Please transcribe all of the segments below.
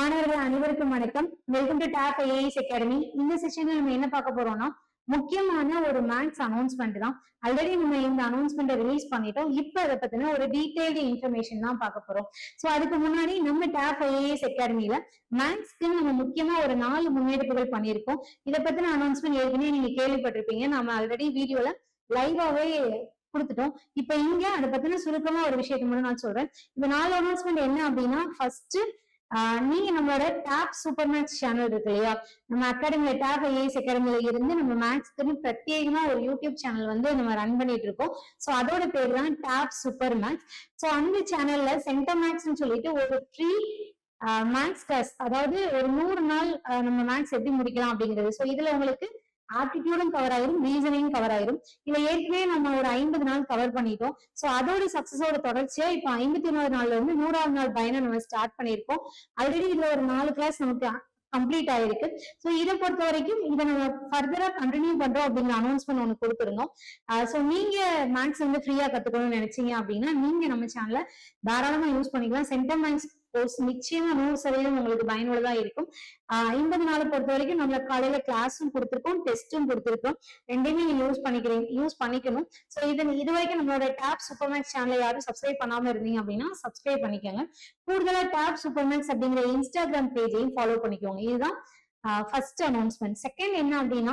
மாணவர்கள் அனைவருக்கும் வணக்கம். Welcome to top IAS academy. இந்த செஷன்ல நம்ம என்ன பார்க்க போறோம்னா முக்கியமான ஒரு மேக்ஸ் அனௌன்ஸ்மெண்ட் தான். ஆல்ரெடி நம்ம இந்த அனௌன்ஸ்மெண்ட் ரிலீஸ் பண்ணிட்டோம். இப்ப அதை பத்தின ஒரு டீடைல்டு இன்ஃபர்மேஷன் தான் பார்க்க போறோம். சோ அதுக்கு முன்னாடி நம்ம டாப் ஐஏஎஸ் அகாடமில மேக்ஸ்க்கு நம்ம முக்கியமா ஒரு 4 முன்னெடுப்புகள் பண்ணியிருக்கோம். இதை பத்தின அனௌன்ஸ்மெண்ட் ஏற்கனவே நீங்க கேள்விப்பட்டிருப்பீங்க. நம்ம ஆல்ரெடி வீடியோல லைவாவே கொடுத்துட்டோம். இப்ப இங்க அதை பத்தின சுருக்கமா ஒரு விஷயத்தை மட்டும் நான் சொல்றேன். இந்த 4 அனௌன்ஸ்மெண்ட் என்ன அப்படின்னா, ஃபர்ஸ்ட் நீங்க நம்மளோட டாப் சூப்பர் மேக்ஸ் சேனல் இருக்கு இல்லையா, நம்ம அகாடமில டாப் ஐஏஎஸ் அகாடமில இருந்து நம்ம மேக்ஸ்க்கு பிரத்யேகமா ஒரு யூடியூப் சேனல் வந்து நம்ம ரன் பண்ணிட்டு இருக்கோம். சோ அதோட பேர் தான் டாப் சூப்பர் மேக்ஸ். சோ அந்த சேனல்ல சென்டர் மேக்ஸ்ன்னு சொல்லிட்டு ஒரு ஃப்ரீ மேக்ஸ் கிளாஸ், அதாவது ஒரு 100 நாள் நம்ம மேக்ஸ் எப்படி முடிக்கலாம் அப்படிங்கிறது. சோ இதுல உங்களுக்கு ஆப்டிடியூடும் கவர் ஆயிரும், ரீசனிங் கவர் ஆயிரும். இதுல ஏற்கனவே நம்ம ஒரு 50 நாள் கவர் பண்ணிட்டோம். சோ அதோட சக்சஸோட தொடர்ச்சியா இப்ப 51வது நாள்ல இருந்து 100வது நாள் பயணம் நம்ம ஸ்டார்ட் பண்ணியிருக்கோம். ஆல்ரெடி இதுல ஒரு 4 கிளாஸ் நமக்கு கம்ப்ளீட் ஆயிருக்கு. சோ இதை பொறுத்த வரைக்கும் இதை நம்ம ஃபர்தரா கண்டினியூ பண்றோம் அப்படிங்கிற அனௌன்ஸ்மெண்ட் ஒண்ணு கொடுத்துருந்தோம். சோ நீங்க மேக்ஸ் வந்து ஃப்ரீயா கத்துக்கணும்னு நினைச்சீங்க அப்படின்னா நீங்க நம்ம சேனலை தாராளமா யூஸ் பண்ணிக்கலாம். சென்டர் மேக்ஸ் கோர்ஸ் நிச்சயமா 100% உங்களுக்கு பயனுள்ளதா இருக்கும். 50 நாளை பொறுத்த வரைக்கும் நம்மள காலையில கிளாஸும் கொடுத்துருக்கோம், டெஸ்டும் கொடுத்துருக்கோம். ரெண்டையுமே நீங்க யூஸ் பண்ணிக்கணும். சோ இது வரைக்கும் நம்மளோட டாப் சூப்பர் மேக்ஸ் சேனலை யாரும் சப்ஸ்கிரைப் பண்ணாம இருந்தீங்க அப்படின்னா சப்ஸ்கிரைப் பண்ணிக்கோங்க. கூடுதலா டாப் சூப்பர் மேக்ஸ் அப்படிங்கிற இன்ஸ்டாகிராம் பேஜையும் ஃபாலோ பண்ணிக்கோங்க. இதுதான் ஃபர்ஸ்ட் அனௌன்ஸ்மெண்ட். செகண்ட் என்ன அப்படின்னா,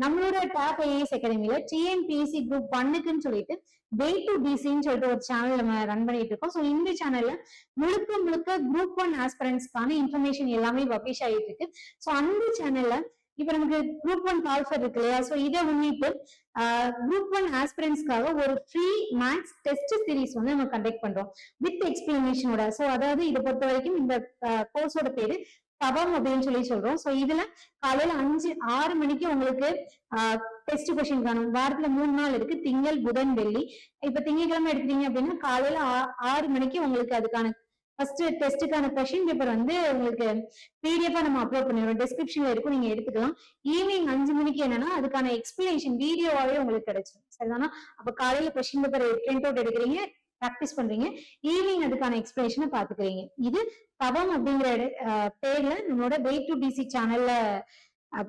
நம்மளோட டாப் ஐஏஎஸ் அகாடமில டிஎன்பிஎஸ்சி குரூப் 1க்குன்னு சொல்லிட்டு வே டு டிசின்னு சொல்லிட்டு ஒரு சேனல் நம்ம ரன் பண்ணிட்டு இருக்கோம். ஸோ இந்த சேனல்ல முழுக்க குரூப் 1 ஆஸ்பிரன்ஸ்க்கான இன்ஃபர்மேஷன் எல்லாமே பப்ளிஷ் ஆகிட்டு இருக்கு. ஸோ அந்த சேனல்ல இப்ப நமக்கு குரூப் 1 கால்ஃபர் இருக்கு இல்லையா, ஸோ இதை முன்னிட்டு குரூப் 1 ஆஸ்பிரன்ஸ்க்காக ஒரு ஃப்ரீ மேக்ஸ் டெஸ்ட் சீரிஸ் வந்து நம்ம கண்டக்ட் பண்றோம் வித் எக்ஸ்பிளனேஷனோட. ஸோ அதாவது இதை பொறுத்த வரைக்கும் இந்த கோர்ஸோட பேரு தவம் அப்படின்னு சொல்லி சொல்றோம். சோ இதுல காலையில 6 மணிக்கு உங்களுக்கு டெஸ்ட் கொஸ்டின் காணும். வாரத்துல 3 நாள் இருக்கு, திங்கள், புதன், வெள்ளி. இப்ப திங்கட்கிழமை எடுக்கிறீங்க அப்படின்னா காலையில 6 மணிக்கு உங்களுக்கு அதுக்கான ஃபர்ஸ்ட் டெஸ்ட்டுக்கான கொஸ்டின் பேப்பர் வந்து உங்களுக்கு பிடிஎஃபா நம்ம அப்லோட் பண்ணிடுவோம். டிஸ்கிரிப்ஷன்ல இருக்கும், நீங்க எடுத்துக்கலாம். ஈவினிங் 5 மணிக்கு என்னன்னா அதுக்கான எக்ஸ்பிளனேஷன் வீடியோவாவே உங்களுக்கு கிடைச்சிடும். சரிதானா? அப்ப காலையில கொஸ்டின் பேப்பர் பிரிண்ட் அவுட் எடுக்கிறீங்க, பிராக்டிஸ் பண்றீங்க, ஈவினிங் அதுக்கான எக்ஸ்பிளனேஷனை பாத்துக்கிறீங்க. இது தவம் அப்படிங்கிற பேர்ல நம்மளோட வே டு டிசி சேனல்ல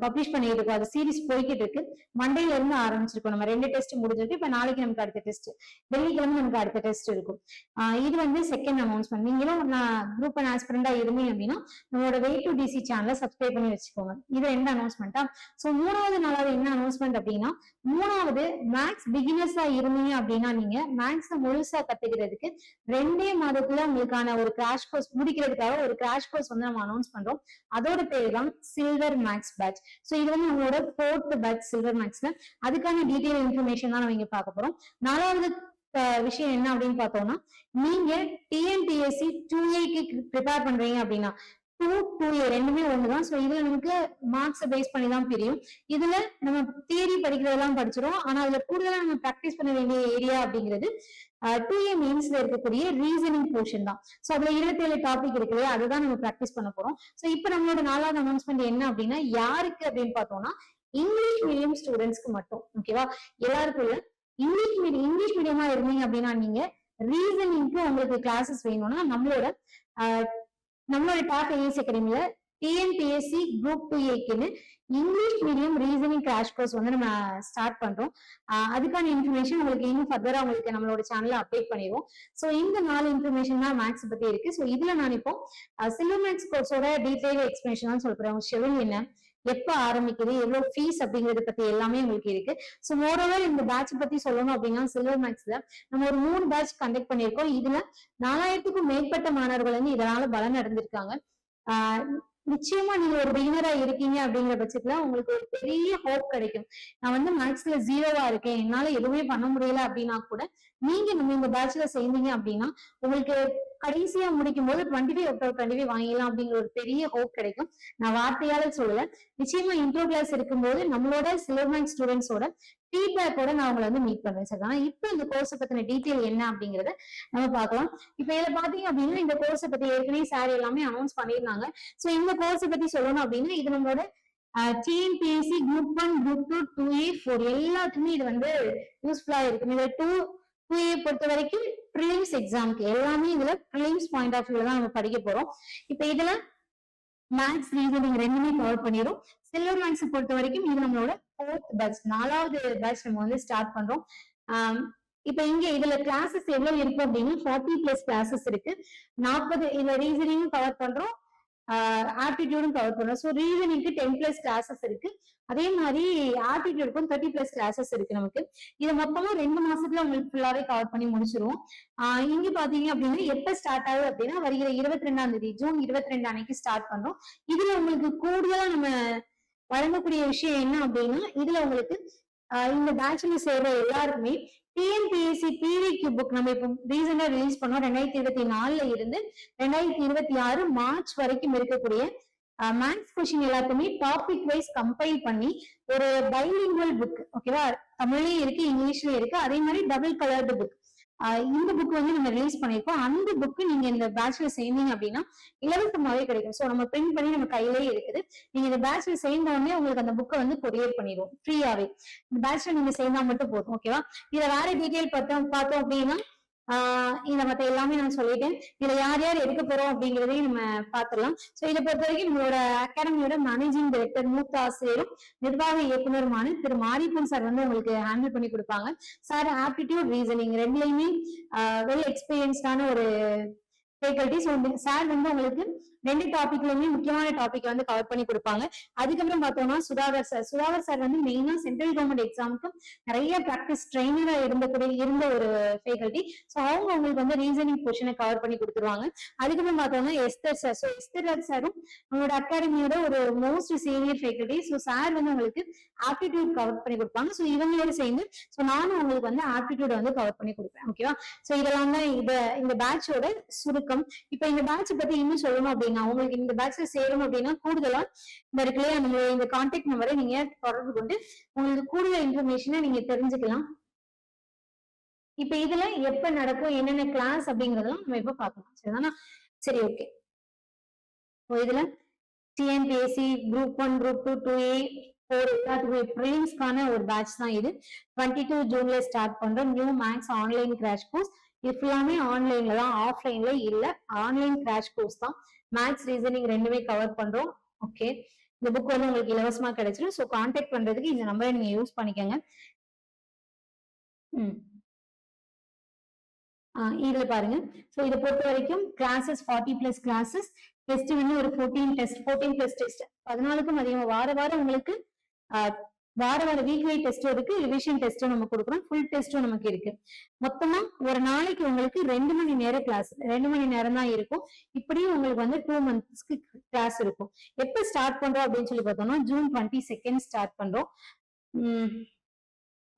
பப்ளிஷ் பண்ணிட்டு இருக்கோம். அது சீரிஸ் போய்கிட்டு இருக்கு. மண்டேல இருந்து ஆரம்பிச்சிருக்கோம். நம்ம 2 டெஸ்ட் முடிஞ்சிருக்கு. இப்ப நாளைக்கு நமக்கு அடுத்த டெஸ்ட், வெள்ளிக்கிழமை நமக்கு அடுத்த டெஸ்ட் இருக்கும். இது வந்து செகண்ட் அனௌன்ஸ்மெண்ட். நீங்களும் குரூப் 1 ஆஸ்பிரண்டா இருந்தீங்க அப்படின்னா நம்மளோட வே டு டிசி சேனலை சப்ஸ்கிரைப் பண்ணி வச்சுக்கோங்க. இது 2 அனௌன்ஸ்மெண்டா. சோ 3வது நாளாவது என்ன அனௌன்ஸ்மெண்ட் அப்படின்னா, 3வது மேக்ஸ் பிகினர்ஸா இருந்தீங்க அப்படின்னா நீங்க மேக்ஸ் முழுசா கத்துக்கிறதுக்கு 2 மாதத்துல உங்களுக்கான ஒரு கிராஷ் கோர்ஸ் முடிக்கிறதுக்காக ஒரு கிராஷ் கோர்ஸ் வந்து நம்ம அனௌன்ஸ் பண்றோம். அதோட பேர் தான் சில்வர் மேக்ஸ் பேட்ச். சோ இது வந்து நம்மளோட 4th பேட்ச் சில்வர் மேக்ஸ்ல. அதுக்கான டீடைல் இன்ஃபர்மேஷன் தான் நம்ம இங்க பார்க்க போறோம். 4வது விஷயம் என்ன அப்படின்னு பார்த்தோம்னா, நீங்க டிஎன்பிஎஸ்சி 2A ப்ரிப்பேர் பண்றீங்க அப்படின்னா 2A ரெண்டுமே ஒண்ணுதான். சோ இதுல நமக்கு மார்க்ஸ் பேஸ் பண்ணி தான் பிரியும். இதுல நம்ம தியரி படிக்கிறதெல்லாம் படிச்சிடும். ஆனா அதுல கூடுதலா நம்ம பிராக்டிஸ் பண்ண வேண்டிய ஏரியா அப்படிங்கிறது 2A மெயின்ஸ்ல இருக்கக்கூடிய ரீசனிங் போர்ஷன் தான். சோ அதுல 27 டாபிக் இருக்கு, அதுதான் நம்ம பிராக்டிஸ் பண்ண போறோம். சோ இப்ப நம்மளோட 4வது அனௌன்ஸ்மெண்ட் என்ன அப்படின்னா, யாருக்கு அப்படின்னு பார்த்தோம்னா இங்கிலீஷ் மீடியம் ஸ்டூடெண்ட்ஸ்க்கு மட்டும். ஓகேவா? எல்லாருக்கும் இல்ல. இங்கிலீஷ் மீடியமா இருந்தீங்க அப்படின்னா நீங்க ரீசனிங்க்கு உங்களுக்கு கிளாஸஸ் வேணும்னா நம்மளோட டாப் ஐஏஎஸ் அகாடமில TNPSC group 2A English medium reasoning crash course வந்து நம்ம ஸ்டார்ட் பண்றோம். அதுக்கான இன்ஃபர்மேஷன் உங்களுக்கு இன்னும் ஃபர்தரா உங்களுக்கு நம்மளோட சேனல்ல அப்டேட் பண்ணிடுவோம். சோ இந்த 4 இன்ஃபர்மேஷன் தான் மேக்ஸ் பத்தி இருக்கு. சோ இதுல நான் இப்போ சில்வர் மேக்ஸ் கோர்ஸோட டீடைல் எக்ஸ்பிளனேஷன் தான் சொல்றேன். ஷெட்யூல் என்ன, எப்ப ஆரம்பிக்குது, எவ்வளவு ஃபீஸ் அப்படிங்கறத பத்தி எல்லாமே உங்களுக்கு இருக்கு. சோ மோரோவர் இந்த பேட்ச் பத்தி சொல்லணும் அப்படின்னா, சில்வர் மேக்ஸ்ல நம்ம ஒரு 3 பேட்ச் கண்டக்ட் பண்ணியிருக்கோம். இதுல 4000க்கும் மேற்பட்ட மாணவர்கள் வந்து இதனால பலன் அடைஞ்சிருக்காங்க. நிச்சயமா நீங்க ஒரு பிகினரா இருக்கீங்க அப்படிங்கிற பட்சத்துல உங்களுக்கு ஒரு பெரிய ஹோப் கிடைக்கும். நான் வந்து மேக்ஸ்ல 0வா இருக்கேன், என்னால எதுவுமே பண்ண முடியல அப்படின்னா கூட நீங்க நம்ம இந்த பேட்ச்ல சேர்ந்தீங்க அப்படின்னா உங்களுக்கு கடைசியா முடிக்கும் போது 25/25 வாங்கிடலாம் அப்படிங்கிற ஒரு பெரிய ஹோப் கிடைக்கும். நான் வார்த்தையால சொல்லல, நிச்சயமா இன்ட்ரோ கிளாஸ் இருக்கும்போது நம்மளோட சில்வர் மேக்ஸ் ஸ்டூடெண்ட்ஸோட ஃபீட்பேக்கோட நான் உங்களை வந்து மீட் பண்ணுவேன். சார், ஆனா இப்ப இந்த கோர்ஸை பத்தின டீட்டெயில் என்ன அப்படிங்கறத நம்ம பார்க்கலாம். இப்ப இதுல பாத்தீங்க அப்படின்னா இந்த கோர்ஸை பத்தி ஏற்கனவே சார் எல்லாமே அனௌன்ஸ் பண்ணியிருந்தாங்க. சோ இந்த கோர்ஸை பத்தி சொல்லணும் அப்படின்னா இது நம்மளோட டிஎன்பிஎஸ்சி குரூப் 1, குரூப் 2, 2A, 4 எல்லாத்துக்குமே இது வந்து யூஸ்ஃபுல்லா இருக்கும். இதுல 2A பொறுத்த வரைக்கும் ப்ரிலிம்ஸ் எக்ஸாம்க்கு எல்லாமே இதுல ப்ரிலிம்ஸ் பாயிண்ட் ஆஃப் வியூல தான் நம்ம படிக்க போறோம். இப்ப இதுல மேக்ஸ் ரீசனிங் ரெண்டுமே கவர் பண்ணிடும். சில்வர் மேக்ஸ் பொறுத்த வரைக்கும் இது நம்மளோட 4th பேட்ச், 4வது பேட்ச் நம்ம வந்து ஸ்டார்ட் பண்றோம். இப்ப இங்க இதுல கிளாஸஸ் எவ்வளவு இருக்கு அப்படின்னா 40+ கிளாஸஸ் இருக்கு. 40 இதுல ரீசனிங்கும் கவர் பண்றோம், ஆப்டிடியூடும் கவர் பண்றோம். ஸோ ரீசனிங்க்கு 10+ கிளாஸஸ் இருக்கு. அதே மாதிரி ஆப்டிடியூடுக்கும் 30+ கிளாஸஸ் இருக்கு நமக்கு. இது மொத்தமா 2 மாசத்துல உங்களுக்கு ஃபுல்லாவே கவர் பண்ணி முடிச்சிருவோம். இங்க பாத்தீங்க அப்படின்னா எப்ப ஸ்டார்ட் ஆகுது அப்படின்னா வருகிற 22ஆம் தேதி ஜூன் 22 அன்னைக்கு ஸ்டார்ட் பண்றோம். இதுல உங்களுக்கு கூடுதலா நம்ம வழங்கக்கூடிய விஷயம் என்ன அப்படின்னா இதுல உங்களுக்கு இந்த பேட்ச்ல சேர்ற எல்லாருக்குமே டிஎன்பிஎஸ்சி பிவிக்யூ புக் நம்ம இப்போ ரீசெண்டா ரிலீஸ் பண்ணோம். 2024ல இருந்து 2026 மார்ச் வரைக்கும் இருக்கக்கூடிய மேக்ஸ் கொஸ்டின் எல்லாத்தையுமே டாபிக் வைஸ் கம்பைல் பண்ணி ஒரு பைலிங்குவல் புக், ஓகேவா, தமிழ்லயும் இருக்கு இங்கிலீஷ்லயும் இருக்கு. அதே மாதிரி டபுள் கலர்டு புக், இந்த புக் வந்து நம்ம ரிலீஸ் பண்ணிருக்கோம். அந்த புக்கு நீங்க இந்த பேட்ச்ல சேர்ந்தீங்க அப்படின்னா இலவசமாவே கிடைக்கும். ஸோ நம்ம பிரிண்ட் பண்ணி நம்ம கையிலேயே இருக்குது. நீங்க இந்த பேட்ச்ல சேர்ந்த உடனே உங்களுக்கு அந்த புக்கை வந்து கொரியர் பண்ணிடுவோம் ஃப்ரீயாவே. இந்த பேட்ச்ல நீங்க சேர்ந்தா மட்டும் போதும், ஓகேவா. இதுல வேற டீட்டெயில் பார்த்தோம் அப்படின்னா இதை மத்த எல்லாமே நான் சொல்லிட்டேன். இதுல யார் யார் எடுக்க போறோம் அப்படிங்கிறதையும் நம்ம பார்த்துடலாம். ஸோ இதை பொறுத்த வரைக்கும் நம்மளோட அகாடமியோட மேனேஜிங் டைரக்டர் மூத்த ஆசிரியரும் நிர்வாக இயக்குனருமான திரு மாரிப்பன் சார் வந்து உங்களுக்கு ஹேண்டில் பண்ணி கொடுப்பாங்க. சார் ஆப்டிடியூட் ரீசனிங் ரெண்டுலையுமே வெல் எக்ஸ்பீரியன்ஸ்டான ஒரு ஃபேக்கல்டி. ஸோ சார் வந்து உங்களுக்கு 2 டாபிக்லயுமே முக்கியமான டாபிக் வந்து கவர் பண்ணி கொடுப்பாங்க. அதுக்கப்புறம் பார்த்தோம்னா சுதாகர் சார் வந்து மெயினா சென்ட்ரல் கவர்மெண்ட் எக்ஸாமுக்கு நிறைய ப்ராக்டிஸ் ட்ரைனரா இருந்த ஒரு ஃபேக்கல்டி. ஸோ அவங்க உங்களுக்கு வந்து ரீசனிங் போர்ஷனை கவர் பண்ணி கொடுத்துருவாங்க. அதுக்கப்புறம் பார்த்தோம்னா Esther sir. So Esther Raj சாரும் உங்களோட அகாடமியோட ஒரு most senior faculty. So sir வந்து உங்களுக்கு ஆப்டிடியூட் கவர் பண்ணி கொடுப்பாங்க. ஸோ இவங்களோட சேர்ந்து ஸோ நானும் உங்களுக்கு வந்து ஆப்டிடியூட் வந்து கவர் பண்ணி கொடுப்பேன், ஓகேவா. ஸோ இதெல்லாம் தான் இந்த பேட்சோட சுருக்கம். இப்ப இந்த பேட்ச் பத்தி இன்னும் சொல்லணும் அப்படின்னா உங்களுக்கு இந்த பேட்ச்ல சேரும் அப்படின்னா கூடுதலா இந்த இருக்குல்லையா நம்மளோட இந்த கான்டாக்ட் நம்பரை நீங்க தொடர்பு கொண்டு உங்களுக்கு கூடுதல் இன்ஃபர்மேஷனை நீங்க தெரிஞ்சுக்கலாம். இப்ப இதுல எப்ப நடக்கும் என்னென்ன கிளாஸ் அப்படிங்கறதெல்லாம் நம்ம இப்ப பார்க்கலாம், சரிதானா. சரி, ஓகே. இதுல டிஎன்பிஎஸ்சி குரூப் 1 குரூப் 2 2A 4 எல்லாத்துக்குமே ப்ரிலிம்ஸ்க்கான ஒரு பேட்ச் தான் இது. 22 ஜூன்ல ஸ்டார்ட் பண்றோம். New maths online crash course. இது ஃபுல்லாமே ஆன்லைன்ல தான், ஆஃப்லைன்ல இல்ல. ஆன்லைன் கிராஷ் கோர்ஸ் தான். மேக்ஸ் ரீசனிங் ரெண்டுமே கவர் பண்றோம். ஓகே, இந்த புக் வந்து உங்களுக்கு இலவசமா கிடைச்சிடும். ஸோ கான்டாக்ட் பண்றதுக்கு இந்த நம்பரை நீங்க யூஸ் பண்ணிக்கோங்க. இதுல பாருங்க. ஸோ இதை பொறுத்த வரைக்கும் கிளாஸஸ் 40+ கிளாஸஸ், டெஸ்ட் வந்து ஒரு 14+ டெஸ்ட், 14க்கும் அதிகமா வாரம் உங்களுக்கு வார வீக்லி டெஸ்டும் இருக்கு, ரிவிஷன் டெஸ்டும் நம்ம கொடுக்குறோம், ஃபுல் டெஸ்டும் நமக்கு இருக்கு. மொத்தமா ஒரு நாளைக்கு உங்களுக்கு 2 மணி நேரம் கிளாஸ், 2 மணி நேரம் தான் இருக்கும். இப்படியும் உங்களுக்கு வந்து 2 மந்த்ஸ்க்கு கிளாஸ் இருக்கும். எப்ப ஸ்டார்ட் பண்றோம் அப்படின்னு சொல்லி பார்த்தோம்னா ஜூன் 22 ஸ்டார்ட் பண்றோம்.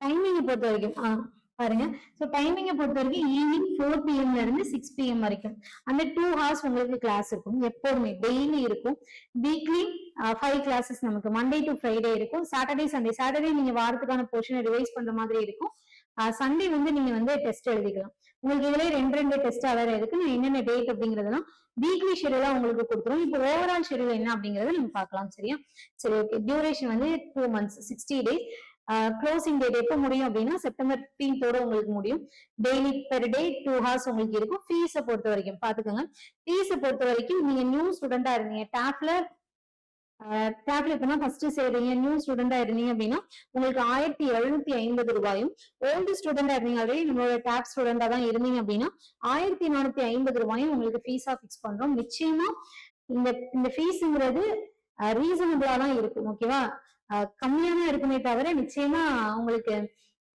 டைமிங்கை பொறுத்த வரைக்கும் பாருங்க. ஸோ டைமிங்கை பொறுத்த வரைக்கும் ஈவினிங் 4 PM இருந்து 6 PM வரைக்கும் அந்த 2 hours உங்களுக்கு கிளாஸ் இருக்கும். எப்போதுமே டெய்லி இருக்கும். வீக்லி 5 கிளாஸஸ் நமக்கு மண்டே டு ஃப்ரைடே இருக்கும். சாட்டர்டே சண்டே நீங்க வாரத்துக்கான போர்ஷனை ரிவைஸ் பண்ற மாதிரி இருக்கும். சண்டே வந்து நீங்க வந்து டெஸ்ட் எழுதிக்கலாம். உங்களுக்கு இதுல 2 டெஸ்ட் வேற இருக்கு. நான் என்னென்ன டேட் அப்படிங்கறதெல்லாம் வீக்லி ஷெடியூலா உங்களுக்கு கொடுத்துரும். இப்போ ஓவரால் ஷெடியூல் என்ன அப்படிங்கறத நம்ம பார்க்கலாம், சரியா. சரி, ஓகே. டியூரேஷன் வந்து 2 months 60 days. க்ளோசிங் டேட் எப்போ முடியும் அப்படின்னா செப்டம்பர் 15 முடியும். டெய்லி பெர் டே 2 hours உங்களுக்கு இருக்கும். ஃபீஸை பொறுத்த வரைக்கும் பாத்துக்கோங்க. ஃபீஸை பொறுத்த வரைக்கும் நீங்க நியூ ஸ்டூடெண்டா இருந்தீங்க, டேப்ல இப்பதான் ஃபர்ஸ்ட் சேர்றீங்க, நியூ ஸ்டூடெண்டா இருந்தீங்க அப்படின்னா உங்களுக்கு 1750 ரூபாயும், ஓல்டு ஸ்டூடெண்டா இருந்தீங்க ஆல்ரெடி நம்மளோட டேப் ஸ்டூடெண்டா தான் இருந்தீங்க அப்படின்னா 1450 ரூபாயும் உங்களுக்கு ஃபீஸா பிக்ஸ் பண்றோம். நிச்சயமா இந்த ஃபீஸ்ங்கிறது ரீசனபிளா தான் இருக்கும், ஓகேவா. கம்மியா தான் இருக்குமே தவிர நிச்சயமா உங்களுக்கு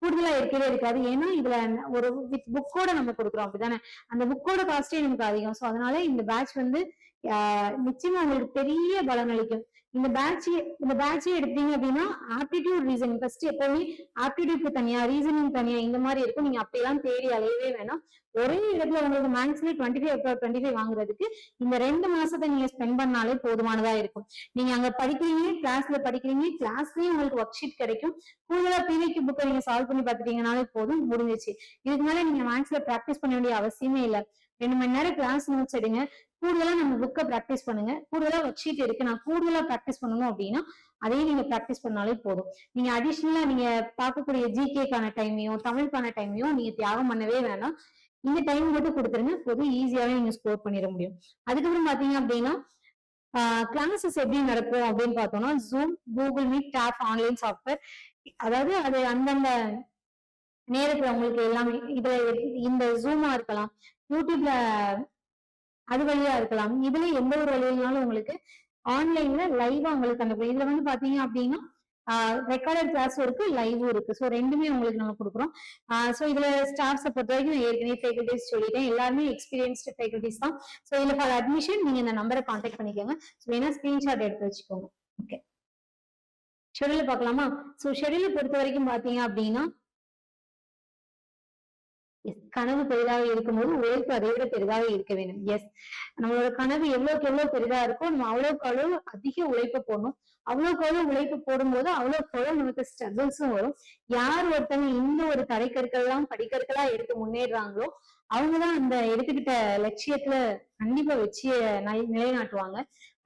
கூடுதலா இருக்கவே இருக்காது. ஏன்னா இதுல ஒரு வித் புக்கோட நம்ம கொடுக்குறோம், அப்படிதானே. அந்த புக்கோட காஸ்டே நமக்கு அதிகம். ஸோ அதனால இந்த பேட்ச் வந்து நிச்சயமா உங்களுக்கு பெரிய பலன் அளிக்கும். இந்த பேட்சே எடுத்தீங்க அப்படின்னா ஆப்டிடியூட் ரீசனிங் ஃபர்ஸ்ட் எப்பவுமே ஆப்டிடியூட்க்கு தனியா, ரீசனிங் தனியா இந்த மாதிரி இருக்கும். நீங்க அப்படியெல்லாம் தேடி அலையவே வேணாம். ஒரே இடத்துல உங்களுக்கு மேக்ஸ்ல 25 வாங்குறதுக்கு இந்த 2 மாசத்தை நீங்க ஸ்பெண்ட் பண்ணாலே போதுமானதா இருக்கும். நீங்க அங்க படிக்கிறீங்க, கிளாஸ்ல படிக்கிறீங்க, கிளாஸ்லயும் உங்களுக்கு ஒர்க் ஷீட் கிடைக்கும். கூடுதலா பிவிக்யூ புக்கை நீங்க சால்வ் பண்ணி பாத்துட்டீங்கனாலே போதும், முடிஞ்சிச்சு. இதுக்கு மேல நீங்க மேக்ஸ்ல பிராக்டிஸ் பண்ண வேண்டிய அவசியமே இல்லை. 2 மணி நேரம் கிளாஸ் நோட்ஸ் எடுங்க, கூடுதலா நம்ம புக்கை பிராக்டிஸ் பண்ணுங்க. கூடுதலா ஒர்க் ஷீட் இருக்கு, நான் கூடுதலா பிராக்டிஸ் பண்ணணும் அப்படின்னா அதையும் நீங்க பிராக்டிஸ் பண்ணாலே போதும். நீங்க அடிஷனலா நீங்க பார்க்கக்கூடிய ஜிகேக்கான டைமையும் தமிழுக்கான டைமையும் நீங்க தியாகம் பண்ணவே வேணாம். இந்த டைம் மட்டும் கொடுத்துருங்க, போதும். ஈஸியாவே நீங்க ஸ்கோர் பண்ணிட முடியும். அதுக்கப்புறம் பாத்தீங்க அப்படின்னா கிளாஸஸ் எப்படி நடக்கும் அப்படின்னு பார்த்தோம்னா Zoom, Google Meet, tab online software, அதாவது அது அந்தந்த நேரத்துல உங்களுக்கு எல்லாமே இதுல இந்த ஜூமா இருக்கலாம், யூடியூப்ல அது வழியா இருக்கலாம், இதுல எந்த ஒரு வழியினாலும் உங்களுக்கு ஆன்லைன்ல லைவா உங்களுக்கு அனுப்பும். இதுல வந்து பாத்தீங்க அப்படின்னா ரெக்கார்டட் கிளாஸும் இருக்கு, லைவும் இருக்கு. ஸோ ரெண்டுமே உங்களுக்கு நம்ம கொடுக்குறோம். ஸோ இதுல ஸ்டாஃப்ஸை பொறுத்த வரைக்கும் நான் ஏற்கனவே ஃபேக்கல்டிஸ் சொல்லிட்டேன், எல்லாருமே எக்ஸ்பீரியன்ஸ்டு ஃபேக்கல்டிஸ் தான். ஸோ இதுல ஃபார் அட்மிஷன் நீங்க இந்த நம்பரை கான்டாக்ட் பண்ணிக்கோங்க. ஸோ வேணா ஸ்கிரீன்ஷாட் எடுத்து வச்சுக்கோங்க. ஓகே, ஷெடியூல் பார்க்கலாமா? ஸோ ஷெடியூலை பொறுத்த வரைக்கும் பாத்தீங்க அப்படின்னா கனவு பெரிதாக இருக்கும்போது உழைப்பு அதை விட பெரிதாக இருக்க வேண்டும். எஸ், நம்மளோட கனவு எவ்வளவுக்கு எவ்வளவு பெரிதா இருக்கோ நம்ம அவ்வளவுக்கு அவ்வளவு அதிக உழைப்பு போடணும். அவ்வளவுக்கு அவ்வளவு உழைப்பு போடும்போது அவ்வளவுக்கு அவ்வளவு நமக்கு ஸ்ட்ரகிள்ஸும் வரும். யார் ஒருத்தவங்க இந்த ஒரு தடைக்கற்கள் எல்லாம் படிக்கற்களா எடுத்து முன்னேறாங்களோ அவங்கதான் அந்த எடுத்துக்கிட்ட லட்சியத்துல கண்டிப்பா வெற்றிய நிலைநாட்டுவாங்க.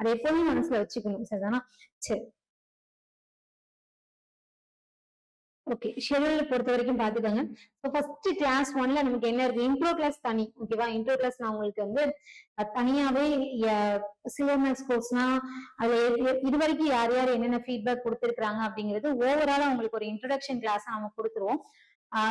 அதை எப்பவுமே மனசுல வச்சுக்கணும். சரிதானா? சரி, ஓகே. ஷெடியூல் பொறுத்த வரைக்கும் பாத்துக்கோங்க. ஃபர்ஸ்ட் கிளாஸ் 1ல நமக்கு என்ன இருக்கு? இன்ட்ரோ கிளாஸ் தனி. ஓகேவா? இன்ட்ரோ கிளாஸ் நான் உங்களுக்கு வந்து தனியாவே சிலோமேக்ஸ் கோர்ஸ்னா அதுல இது வரைக்கும் யார் யார் என்னென்ன ஃபீட்பேக் கொடுத்துருக்காங்க அப்படிங்கிறது ஓவராலா உங்களுக்கு ஒரு இன்ட்ரோடக்ஷன் கிளாஸ் நம்ம கொடுத்துருவோம்.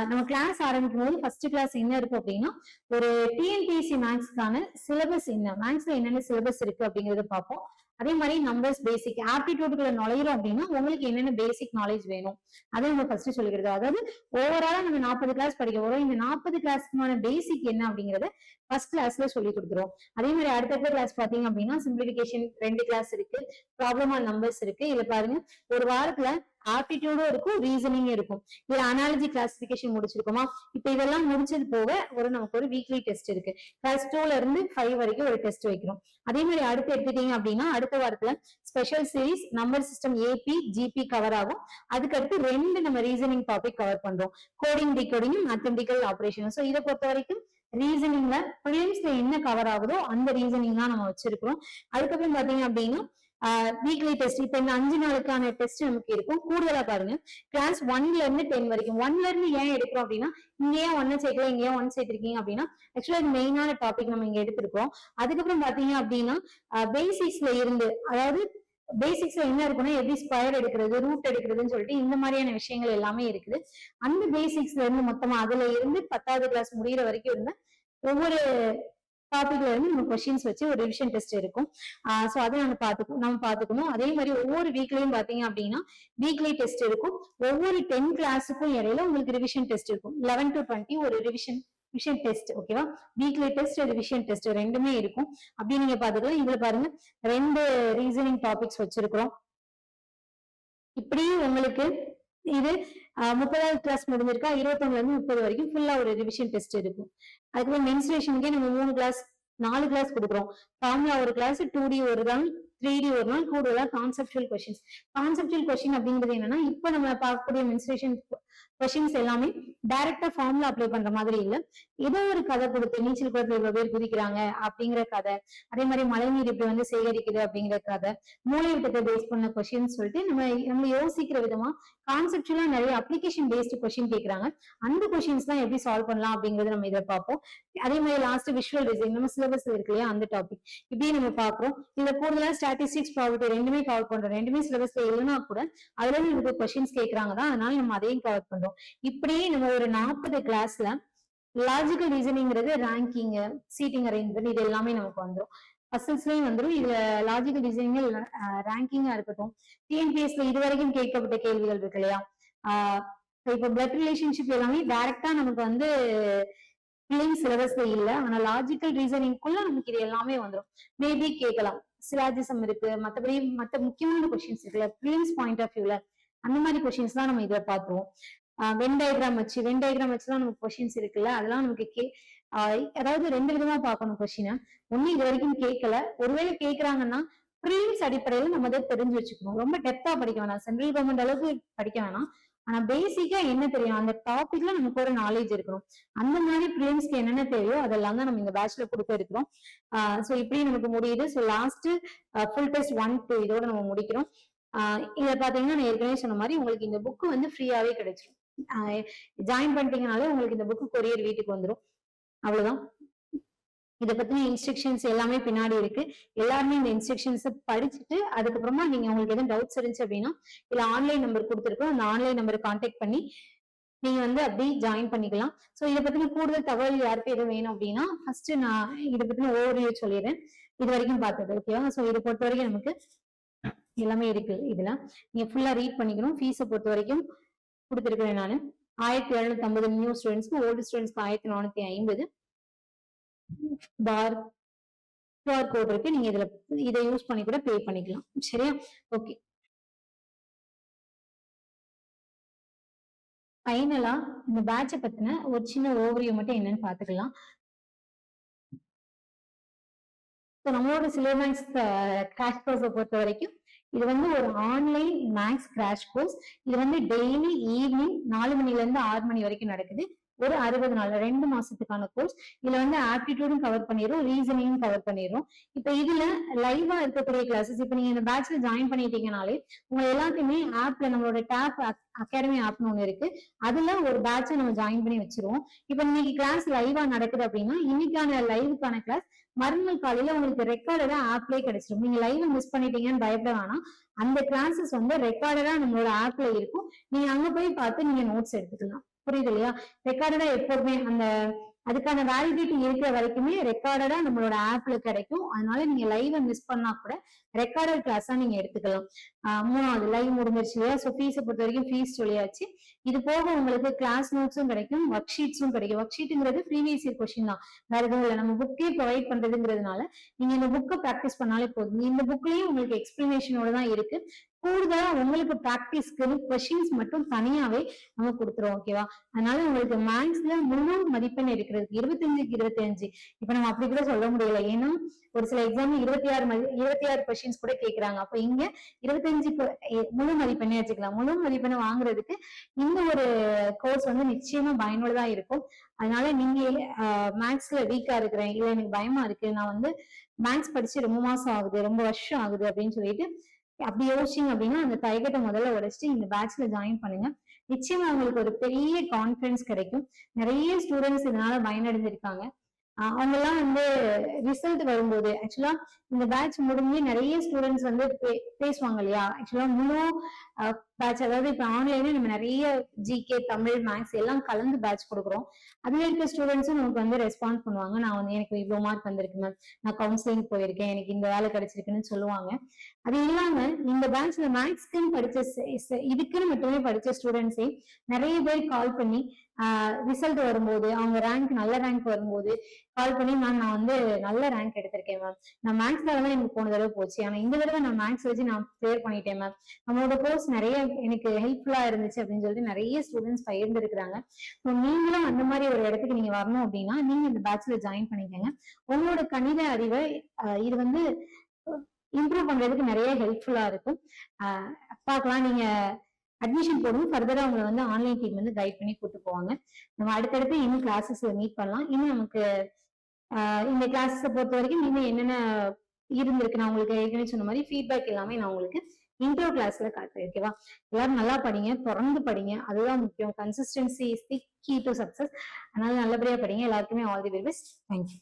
நம்ம கிளாஸ் ஆரம்பிக்கும் போது ஃபர்ஸ்ட் கிளாஸ் என்ன இருக்கு அப்படின்னா ஒரு டிஎன்பிஎஸ்சி மேக்ஸ்க்கான சிலபஸ் என்ன, மேக்ஸ்ல என்னென்ன சிலபஸ் இருக்கு அப்படிங்கறத பார்ப்போம். அதே மாதிரி நம்பர்ஸ் பேசிக் ஆப்டிடியூடுக்குள்ள நுழையிறோம் அப்படின்னா உங்களுக்கு என்னென்ன பேசிக் நாலேஜ் வேணும் அதை நம்ம ஃபர்ஸ்ட் சொல்லிக்கிறது. அதாவது ஓவராலா நம்ம 40 கிளாஸ் படிக்க போறோம். இந்த 40 கிளாஸ்க்கான பேசிக் என்ன அப்படிங்கறத ஃபர்ஸ்ட் கிளாஸ்ல சொல்லி கொடுத்துருவோம். அதே மாதிரி அடுத்த கிளாஸ் பாத்தீங்க அப்படின்னா சிம்பிளிபிகேஷன் 2 கிளாஸ் இருக்கு, ப்ராப்ளம் ஆன் நம்பர்ஸ் இருக்கு. இதுல பாருங்க ஒரு வாரத்துல ஆப்டிடியூடும் இருக்கும், ரீசனிங் இருக்கும். இதுல அனாலஜி கிளாசிபிகேஷன் முடிச்சிருக்கோமா? இப்ப இதெல்லாம் முடிச்சது போக நமக்கு ஒரு வீக்லி டெஸ்ட் இருக்கு. கிளாஸ் 2ல இருந்து 5 வரைக்கும் ஒரு டெஸ்ட் வைக்கிறோம். அதே மாதிரி அடுத்து எடுத்துட்டீங்க அப்படின்னா அடுத்த வாரத்துல special series number system AP GP cover ஆகும். அதுக்கடுத்து 2 நம்ம ரீசனிங் டாபிக் கவர் பண்றோம், coding decoding mathematical operation. So இதை பொறுத்த வரைக்கும் ரீசனிங்ல பிலிம்ஸ்ல என்ன கவர் ஆகுதோ அந்த ரீசனிங் தான் நம்ம வச்சிருக்கிறோம். அதுக்கப்புறம் பாத்தீங்க அப்படின்னா வீக்லி டெஸ்ட். இப்ப இந்த 5 நாளுக்கான டெஸ்ட் நமக்கு இருக்கும். கூடுதலா பாருங்க கிளாஸ் 1ல இருந்து 10 வரைக்கும். 1ல இருந்து ஏன் எடுக்கிறோம் அப்படின்னா இங்க ஏன் 1 சேர்க்கல, இங்க ஏன் 1 சேர்த்திருக்கீங்க அப்படின்னா ஆக்சுவலா இது மெயினான டாபிக் நம்ம இங்க எடுத்திருக்கோம். அதுக்கப்புறம் பாத்தீங்க அப்படின்னா பேசிக்ஸ்ல இருந்து, அதாவது பேசிக்ஸ்ல என்ன இருக்குன்னா எப்படி ஸ்கொயர் எடுக்கிறது, ரூட் எடுக்கிறதுன்னு சொல்லிட்டு இந்த மாதிரியான விஷயங்கள் எல்லாமே இருக்குது. அந்த பேசிக்ஸ்ல இருந்து மொத்தமா அதுல இருந்து 10வது கிளாஸ் முடிகிற வரைக்கும் இருந்த ஒவ்வொரு டாபிக்ல இருந்து நம்ம கொஸ்டின்ஸ் வச்சு ஒரு ரிவிஷன் டெஸ்ட் இருக்கும். சோ அதை நம்ம பாத்துக்கணும். அதே மாதிரி ஒவ்வொரு வீக்லயும் பாத்தீங்க அப்படின்னா வீக்லி டெஸ்ட் இருக்கும். ஒவ்வொரு 10 கிளாஸுக்கும் இடையில உங்களுக்கு ரிவிஷன் டெஸ்ட் இருக்கும். 11 to 20 ஒரு ரிவிஷன் டெஸ்ட். ஓகேவா? வீக்லி டெஸ்ட் ரிவிஷன் டெஸ்ட் ரெண்டுமே இருக்கும். அப்படி நீங்க பாத்துக்கலாம். இதுல பாருங்க 2 ரீசனிங் டாபிக்ஸ் வச்சிருக்கிறோம். இப்படி உங்களுக்கு இது 30வது கிளாஸ் முடிஞ்சிருக்கா, 21ல இருந்து 30 வரைக்கும் ஃபுல்லா ஒரு ரிவிஷன் டெஸ்ட் இருக்கும். அதுக்கப்புறம் மென்சுரேஷனுக்கே நம்ம 3 கிளாஸ் 4 கிளாஸ் கொடுக்குறோம். ஃபார்முலா ஒரு கிளாஸ், 2D ஒரு நாள், 3D ஒரு நாள், கூடுதலா கான்செப்சுவல் கொஸ்டின்ஸ். கான்செப்சுவல் கொஸ்டின் அப்படிங்கிறது என்னன்னா இப்ப நம்ம பார்க்கக்கூடிய மென்சுரேஷன் கொஸ்டின்ஸ் எல்லாமே டைரக்டா ஃபார்முலா அப்ளை பண்ற மாதிரி இல்ல, ஏதோ ஒரு கதை கொடுத்து நீச்சல் குளத்துல இவ்வளவு பேர் குதிக்கிறாங்க அப்படிங்கிற கதை, அதே மாதிரி மழைநீர் இப்படி வந்து சேகரிக்குது அப்படிங்கிற கதை, மூளைவிட்டத்தை பேஸ் பண்ண கொஸ்டின் சொல்லிட்டு நம்ம யோசிக்கிற விதமா கான்செப்டுவலா நிறைய அப்ளிகேஷன் பேஸ்டு கொஸ்டின் கேட்கறாங்க. அந்த கொஸ்டின்ஸ் தான் எப்படி சால்வ் பண்ணலாம் அப்படிங்கறது நம்ம இதை பார்ப்போம். அதே மாதிரி லாஸ்ட் விஷுவல் டிசைன் நம்ம சிலபஸ் இருக்கு இல்லையா, அந்த டாபிக் இப்படியே நம்ம பாக்குறோம். இதுல கூடுதலா ஸ்டாட்டிஸ்டிக்ஸ் ப்ராபர்ட்டி ரெண்டுமே கவர் பண்றோம். ரெண்டுமே சிலபஸ்ல இல்லைன்னா கூட அதுல இருந்து கொஸ்டின்ஸ் கேட்கறாங்க தான், அதனால நம்ம அதையும் கவர் பண்றோம். இப்படியே நம்ம ஒரு 40 கிளாஸ்ல லாஜிக்கல் ரீசனிங்கிறது ரேங்கிங், சீட்டிங் அரேஞ்ச்மெண்ட் இது எல்லாமே நமக்கு வந்துடும். பசில்ஸ்லயும் வந்துடும். இதுல லாஜிக்கல் ரீசனிங் ரேங்கிங்கா இருக்கட்டும், டிஎன்பிஎஸ்ல இது வரைக்கும் கேட்கப்பட்ட கேள்விகள் இருக்கு இல்லையா, இப்ப பிளட் ரிலேஷன்ஷிப் எல்லாமே டைரக்டா நமக்கு வந்து சிலபஸ்ல இல்ல, ஆனா லாஜிக்கல் ரீசனிங்குள்ள நமக்கு இது எல்லாமே வந்துடும். மேபி கேட்கலாம், சிலாஜிசம் இருக்கு, மத்தபடி மத்த முக்கியமான கொஸ்டின்ஸ் இருக்குல்ல பிலிம்ஸ் பாயிண்ட் ஆஃப் வியூல அந்த மாதிரி கொஸ்டின்ஸ் தான் நம்ம இதை பார்த்துருவோம். வென் டயக்ராம் வச்சுதான் நமக்கு கொஸ்டின்ஸ் இருக்குல்ல, அதெல்லாம் நமக்கு அதாவது 2 விதமா பார்க்கணும் கொஸ்டினை. ஒண்ணு இது வரைக்கும் கேட்கல, ஒருவேளை கேட்கறாங்கன்னா ப்ரீலிம்ஸ் அடிப்படையில நம்ம அதை தெரிஞ்சு வச்சுக்கணும். ரொம்ப டெப்தா படிக்க வேணாம், சென்ட்ரல் கவர்மெண்ட் அளவுக்கு படிக்க வேணாம், ஆனா பேசிக்கா என்ன தெரியும் அந்த டாபிக்ல நமக்கு ஒரு நாலேஜ் இருக்கணும். அந்த மாதிரி ப்ரீலிம்ஸ்க்கு என்னென்ன தேவையோ அதெல்லாம் தான் நம்ம இந்த பேட்ச்ல கொடுக்க இருக்கிறோம். சோ இப்படி நமக்கு முடியுது. ஸோ லாஸ்ட் ஃபுல் டெஸ்ட் 1, 2 இதோட நம்ம முடிக்கிறோம். இதை பாத்தீங்கன்னா நான் ஏற்கனவே சொன்ன மாதிரி உங்களுக்கு இந்த புக்கு வந்து ஃப்ரீயாவே கிடைச்சிடும். ஜாயின் பண்ணிட்டீங்கனாலே உங்களுக்கு இந்த புக்கு கொரியர் வீட்டுக்கு வந்துடும். அவ்வளவுதான். இதை பத்தின இன்ஸ்ட்ரக்ஷன்ஸ் எல்லாமே பின்னாடி இருக்கு. எல்லாருமே இந்த இன்ஸ்ட்ரக்ஷன்ஸ் படிச்சுட்டு அதுக்கப்புறமா நீங்க உங்களுக்கு எதுவும் டவுட்ஸ் இருந்துச்சு அப்படின்னா இல்ல ஆன்லைன் நம்பர் கொடுத்துருக்கோம், அந்த ஆன்லைன் நம்பரை கான்டாக்ட் பண்ணி நீங்க வந்து அப்படி ஜாயின் பண்ணிக்கலாம். ஸோ இதை பத்தின கூடுதல் தகவல் யாருக்கு எதுவும் வேணும் அப்படின்னா ஃபர்ஸ்ட் நான் இதை பத்தின ஓவர்வியூ சொல்லிடுறேன். இது வரைக்கும் பார்த்தது ஓகேவா. ஸோ இதை பொறுத்த வரைக்கும் நமக்கு எல்லாமே இருக்கு. இதுல நீங்க ஃபுல்லா ரீட் பண்ணிக்கணும். ஃபீஸை பொறுத்த வரைக்கும் கொடுத்துருக்கிறேன் நான் 1750 நியூ ஸ்டூடெண்ட்ஸ்க்கு, ஓல்டு ஸ்டூடெண்ட்ஸ்க்கு 1450 பார் QR கோட் இருக்கு. நீங்க இதை யூஸ் பண்ணி கூட பே பண்ணிக்கலாம். சரியா? ஓகே. ஃபைனலா இந்த பேட்சை பத்தின ஒரு சின்ன ஓவர்வியூ மட்டும் என்னன்னு பாத்துக்கலாம். நம்மளோட சிலர் மேக்ஸ் கிராஷ் கோர்ஸை பொறுத்த வரைக்கும் இது வந்து ஒரு ஆன்லைன் மேக்ஸ் கிராஷ் கோர்ஸ். இது வந்து டெய்லி ஈவினிங் 4 மணில இருந்து 6 மணி வரைக்கும் நடக்குது. ஒரு 60 நாள் 2 மாசத்துக்கான கோர்ஸ். இதுல வந்து ஆப்டிடியூடும் கவர் பண்ணிடும், ரீசனிங்கும் கவர் பண்ணிடும். இப்ப இதுல லைவா இருக்கக்கூடிய கிளாஸஸ் இப்ப நீங்க இந்த பேட்ச்ல ஜாயின் பண்ணிட்டீங்கனாலே உங்க எல்லாத்தையுமே ஆப்ல நம்மளோட டேப் அகாடமி ஆப்னு ஒண்ணு இருக்கு, அதுல ஒரு பேட்சை நம்ம ஜாயின் பண்ணி வச்சிருவோம். இப்ப இன்னைக்கு கிளாஸ் லைவா நடக்குது அப்படின்னா இன்னைக்கான லைவுக்கான கிளாஸ் மறுநாள் காலையில உங்களுக்கு ரெக்கார்டடா ஆப்லயே கிடைச்சிடும். நீங்க லைவ் மிஸ் பண்ணிட்டீங்கன்னு பயப்பட வேணாம். அந்த கிளாஸஸ் வந்து ரெக்கார்டடா நம்மளோட ஆப்ல இருக்கும். நீங்க அங்க போய் பார்த்து நீங்க நோட்ஸ் எடுத்துக்கலாம். புரியுது இல்லையா? ரெக்கார்டடா எப்போதுமே அந்த அதுக்கான வேலிடிட்டி இருக்கிற வரைக்குமே ரெக்கார்டடா நம்மளோட ஆப்ல கிடைக்கும். அதனால நீங்க லைவ் மிஸ் பண்ணா கூட ரெக்கார்டட் கிளாஸா நீங்க எடுத்துக்கலாம். 3வது லைவ் முடிஞ்சிருச்சு இல்லையா? ஸோ ஃபீஸை பொறுத்த வரைக்கும் ஃபீஸ் சொல்லியாச்சு. இது போக உங்களுக்கு கிளாஸ் நோட்ஸும் கிடைக்கும், ஒர்க் ஷீட்ஸும் கிடைக்கும். ஒர்க் ஷீட்டுங்கிறது ப்ரீவியஸ் இயர் கொஸ்டின் தான், வேற எதுவும் இல்லை. நம்ம புக்கே ப்ரொவைட் பண்றதுங்கிறதுனால நீங்க இந்த புக்கை ப்ராக்டிஸ் பண்ணாலே போதும். இந்த புக்லயும் உங்களுக்கு எக்ஸ்பிளனேஷனோட தான் இருக்கு. கூடுதலா உங்களுக்கு ப்ராக்டிஸ்க்கு கொஸ்டின்ஸ் மட்டும் தனியாவே நம்ம கொடுத்துருவோம். ஓகேவா? அதனால உங்களுக்கு மேக்ஸ்ல முழு மதிப்பெண் எடுக்கிறதுக்கு 25க்கு 25 இப்ப நம்ம அப்படி கூட சொல்ல முடியல. ஏன்னா ஒரு சில எக்ஸாம் 26 கொஸ்டின்ஸ் கூட கேட்கறாங்க. அப்ப இங்க 25 முழு மதிப்பெண்ணே வச்சுக்கலாம். முழு மதிப்பெண்ணை வாங்குறதுக்கு இந்த ஒரு கோர்ஸ் வந்து நிச்சயமா பயனுள்ளதா இருக்கும். அதனால நீங்க மேக்ஸ்ல வீக்கா இருக்கிறேன், இல்ல எனக்கு பயமா இருக்கு, நான் வந்து மேக்ஸ் படிச்சு ரொம்ப மாசம் ஆகுது, ரொம்ப வருஷம் ஆகுது அப்படின்னு சொல்லிட்டு அப்படி யோசிச்சிங்க அப்படின்னா அந்த தயக்கத்தை முதல்ல உடைச்சிட்டு இந்த பேட்ச்ல ஜாயின் பண்ணுங்க. நிச்சயமா உங்களுக்கு ஒரு பெரிய கான்பிடன்ஸ் கிடைக்கும். நிறைய ஸ்டூடெண்ட்ஸ் இதனால பயனடைஞ்சிருக்காங்க. அவங்க எல்லாம் வந்து ரிசல்ட் வரும்போது ஆக்சுவலா இந்த பேட்ச் முடிஞ்சு நிறைய ஸ்டூடெண்ட்ஸ் வந்து பேசுவாங்க இல்லையா? ஆக்சுவலா முழு பேட்ச், அதாவது இப்ப ஆன்லைன்ல நம்ம நிறைய ஜிகே, தமிழ், மேக்ஸ் எல்லாம் கலந்து பேட்ச் கொடுக்குறோம். அதுல இருக்க ஸ்டூடெண்ட்ஸும் நமக்கு வந்து ரெஸ்பான்ஸ் பண்ணுவாங்க. நான் வந்து எனக்கு இவ்வளவு மார்க் வந்திருக்கு மேம், நான் கவுன்சிலிங் போயிருக்கேன், எனக்கு இந்த வேலை கிடைச்சிருக்குன்னு சொல்லுவாங்க. அது இல்லாம இந்த பேட்ச்ல மேக்ஸ்க்குன்னு இதுக்குன்னு மட்டுமே படிச்ச ஸ்டூடெண்ட்ஸே நிறைய பேர் கால் பண்ணி ரிசல்ட் வரும்போது அவங்க ரேங்க் நல்ல ரேங்க் வரும்போது கால் பண்ணி மேம் நான் வந்து நல்ல ரேங்க் எடுத்திருக்கேன் மேம், நான் மேக்ஸ்ல தான் எனக்கு போன தடவை போச்சு, ஆனா இந்த தடவை நான் மேக்ஸ் வச்சு நான் கிளியர் பண்ணிட்டேன் மேம், நம்மளோட கோர்ஸ் நிறைய எனக்கு ஹெல்ப்ஃபுல்லா இருந்துச்சு அப்படின்னு சொல்லிட்டு நிறைய ஸ்டூடெண்ட்ஸ் பகிர்ந்து இருக்கிறாங்க. ஸோ நீங்களும் அந்த மாதிரி ஒரு இடத்துக்கு நீங்க வரணும் அப்படின்னா நீங்க இந்த பேட்ச்ல ஜாயின் பண்ணிக்கோங்க. உங்களோட கணித அறிவை இது வந்து இம்ப்ரூவ் பண்றதுக்கு நிறைய ஹெல்ப்ஃபுல்லா இருக்கும். பார்க்கலாம். நீங்க அட்மிஷன் போடும் ஃபர்தரா உங்களை வந்து ஆன்லைன் டீம் வந்து கைட் பண்ணி கூட்டு போவாங்க. நம்ம அடுத்தடுத்து இன்னும் கிளாஸஸ்ல மீட் பண்ணலாம். இன்னும் நமக்கு இந்த கிளாஸஸை பொறுத்த வரைக்கும் இன்னும் என்னென்ன இருந்திருக்கு நான் உங்களுக்கு ஏற்கனவே சொன்ன மாதிரி ஃபீட்பேக் எல்லாமே நான் உங்களுக்கு இன்ட்ரோ கிளாஸ்ல காட்டுறேன். ஓகேவா? எல்லாரும் நல்லா படிங்க, தொடர்ந்து படிங்க, அதுதான் முக்கியம். Consistency is the key to success. அதனால நல்லபடியா படிங்க. எல்லாருக்குமே all the very best. Thank you.